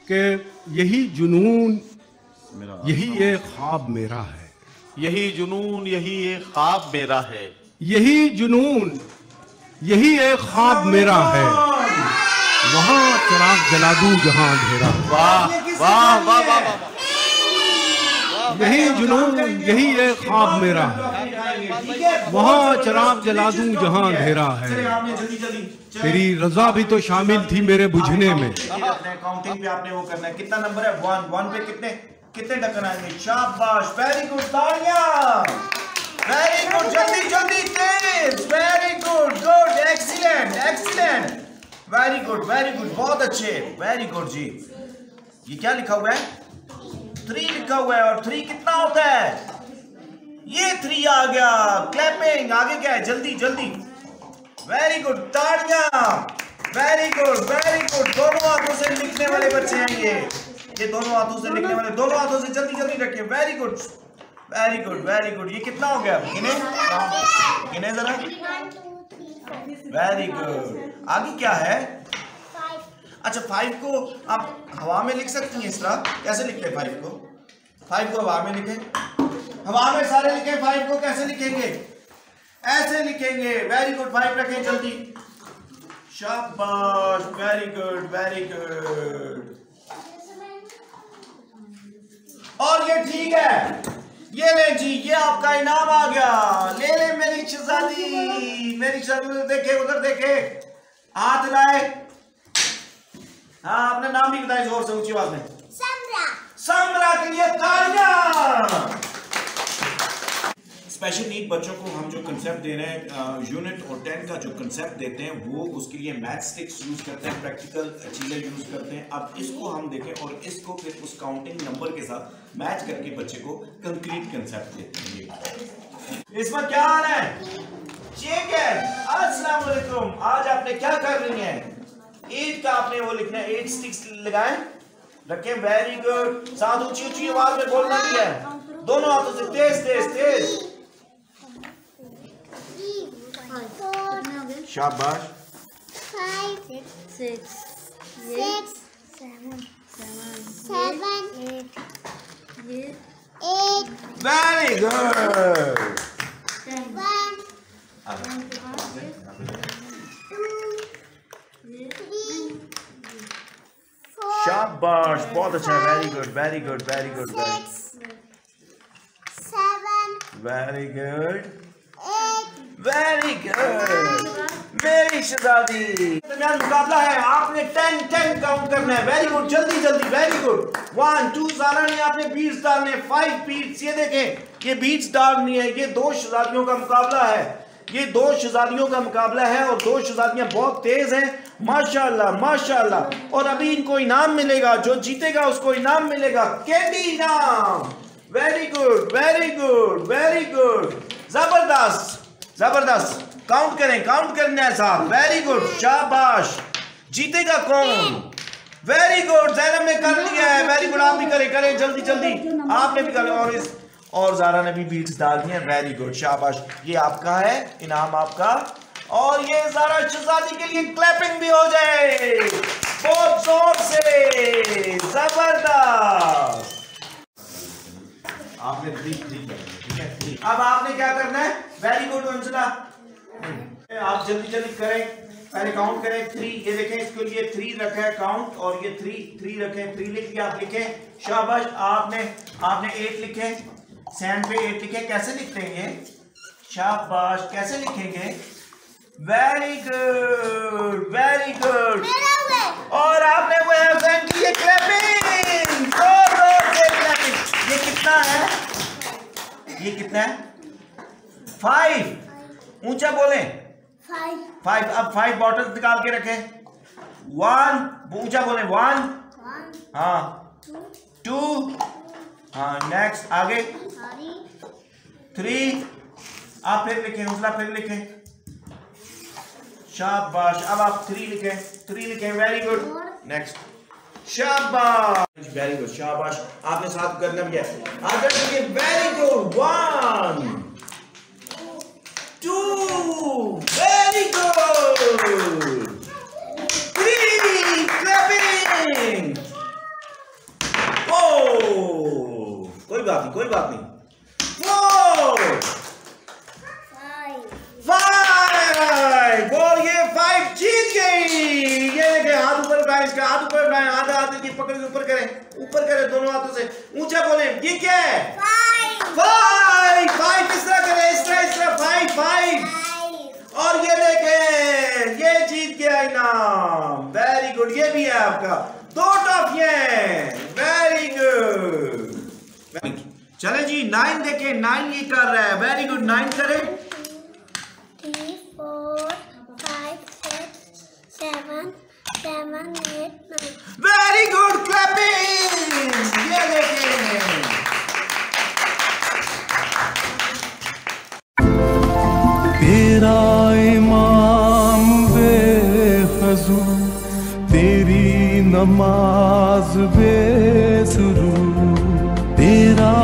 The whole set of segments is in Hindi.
कि यही जुनून यही एक ख्वाब मेरा है, यही जुनून यही एक ख्वाब मेरा है, यही जुनून यही एक ख्वाब मेरा है, वहाँ चिराग जला दूं जहाँ अंधेरा। वाह वाह वाह वाह वाह। यही जुनून यही एक ख्वाब मेरा है, वहाँ चिराग जला दूं जहाँ अंधेरा है। तेरी रजा भी तो शामिल थी मेरे बुझने में। काउंटिंग पे आपने वो करना है। कितना नंबर है? 1 पे कितने कितने ढक्कन आएंगे? शाबाश, वेरी गुड, तालियां, वेरी गुड, जल्दी जल्दी तेज, very good, good, excellent excellent, very good, बहुत अच्छे, वेरी गुड जी। ये क्या लिखा हुआ है? 3 लिखा हुआ है। और 3 कितना होता है? ये 3 आ गया। क्लैपिंग। आगे क्या है? जल्दी जल्दी, वेरी गुड, तालियां, वेरी गुड, दोनों हाथों से लिखने वाले बच्चे हैं ये दोनों हाथों से लिखने वाले, दोनों हाथों से जल्दी जल्दी रखिए। Very good, very good. ये कितना हो गया? गिने जरा। Very good. आगे क्या है? अच्छा, 5 को आप हवा में लिख सकती हैं इस तरह। कैसे लिखते हैं 5 को? 5 को हवा में लिखें, हवा में सारे लिखें। 5 को कैसे लिखेंगे? ऐसे लिखेंगे। वेरी गुड, 5 रखें जल्दी। शाबाश, वेरी गुड। और ये ठीक है। ये ले जी, ये आपका इनाम आ गया। ले मेरी शहजादी, देखे उधर देखे, हाथ लाए। हाँ, अपना नाम भी बताए जोर से, ऊंची आवाज में। समरा के लिए तालियां। स्पेशल नीड बच्चों को हम जो कंसेप्ट दे रहे हैं, यूनिट और 10 का जो कंसेप्ट देते हैं, वो उसके लिए मैथ स्टिक्स यूज करते हैं, प्रैक्टिकल चीजें यूज करते हैं। अब इसको हम देखें और इसको फिर उस काउंटिंग नंबर के साथ मैच करके बच्चे को कंक्रीट कंसेप्ट देते हैं। इसमें क्या आ रहा है? चेक है। अस्सलाम वालेकुम। आज आपने क्या कर रही है? 8 का आपने वो लिखना है। 8 स्टिक्स लगाएं, रखें। Very good. साथ ऊंची आवाज में बोलना भी है, दोनों हाथों से तेज। शाबाश। 5 6 7 8 वेरी गुड। 1 शाबाश, बहुत अच्छा। Very good. 7 very good. मेरी शहजादी, दरमियान मुकाबला है। आपने 10 काउंट करना है। वेरी गुड, जल्दी वेरी गुड। 1 2 ज़ारा ने आपने बीट्स डालने, 5 बीट्स। ये देखें, ये बीट्स डालनी है। ये 2 शहजादियों का मुकाबला है। और 2 शहजादियां बहुत तेज हैं, माशाल्लाह। और अभी इनको इनाम मिलेगा। जो जीतेगा उसको इनाम मिलेगा, कैंडी इनाम। Very good. जबरदस्त। काउंट करना है साहब। वेरी गुड, शाबाश। जीतेगा कौन? वेरी गुड, ज़ैनब ने कर लिया है। वेरी गुड, आप भी करें जल्दी। आपने भी कर, और ज़ारा ने भी बीट्स डाल दिए। वेरी गुड, शाबाश। ये आपका है इनाम, आपका। और ये ज़ारा शहजादी के लिए क्लैपिंग भी हो जाए बहुत जोर से। जबरदस्त। आपने ठीक है। अब आपने क्या करना है? वेरी गुड अंशुला, आप जल्दी करें। पहले काउंट करें 3। ये देखें, इसके लिए 3 रखा है काउंट, और ये 3 रखें। 3 लिख दिया, आप लिखें। शाबाश। आपने 8 लिखे, सैंड पे 8 लिखे। कैसे लिखते हैं ये? शाबाश, कैसे लिखेंगे? Very good. और आपने वो हुसैन की क्लैपिंग, जोर से क्लैपिंग। ये कितना है? 5। ऊंचा बोले। 5। अब 5 बॉटल्स निकाल के रखें। 1 ऊंचा बोले। 1 हाँ, 2 हाँ, नेक्स्ट आगे 3। आप फिर लिखें। शाबाश। अब आप 3 लिखें। Very good. नेक्स्ट। शाबाश, वेरी गुड, शाबाश। आपने साथ करना भी है। आगे देखिए। Very good. 1 2 very good. 3 clapping. बात नहीं, कोई बात नहीं। 5 बोल, ये 5 जीत गई। ये देखे, हाथ ऊपर उठाए, इसका हाथ ऊपर उठाए, आधा हाथ की पकड़ के ऊपर करें, ऊपर करें दोनों हाथों से, ऊंचा बोले। ये क्या है? 5 किस तरह करें? इस तरह 5। और ये देखें, ये जीत गया इनाम। वेरी गुड, ये भी है आपका 2 टॉफियां। Very good. चले जी 9 देखें, 9 ये कर रहा है। वेरी गुड, 9 करें। 3 4 5 6 7 8 9। Very good, clapping. ये देखें, तेरा इमाम बेखजू, तेरी नमाज बेसुरू। तेरा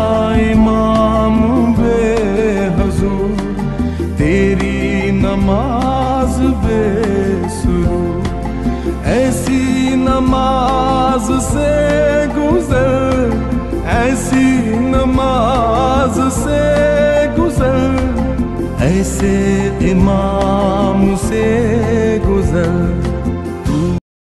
इमाम बेहजू, तेरी नमाज बेसुरू। ऐसी नमाज से गुजर, ऐसी नमाज से गुजर, ऐसे इमाम से गुजर।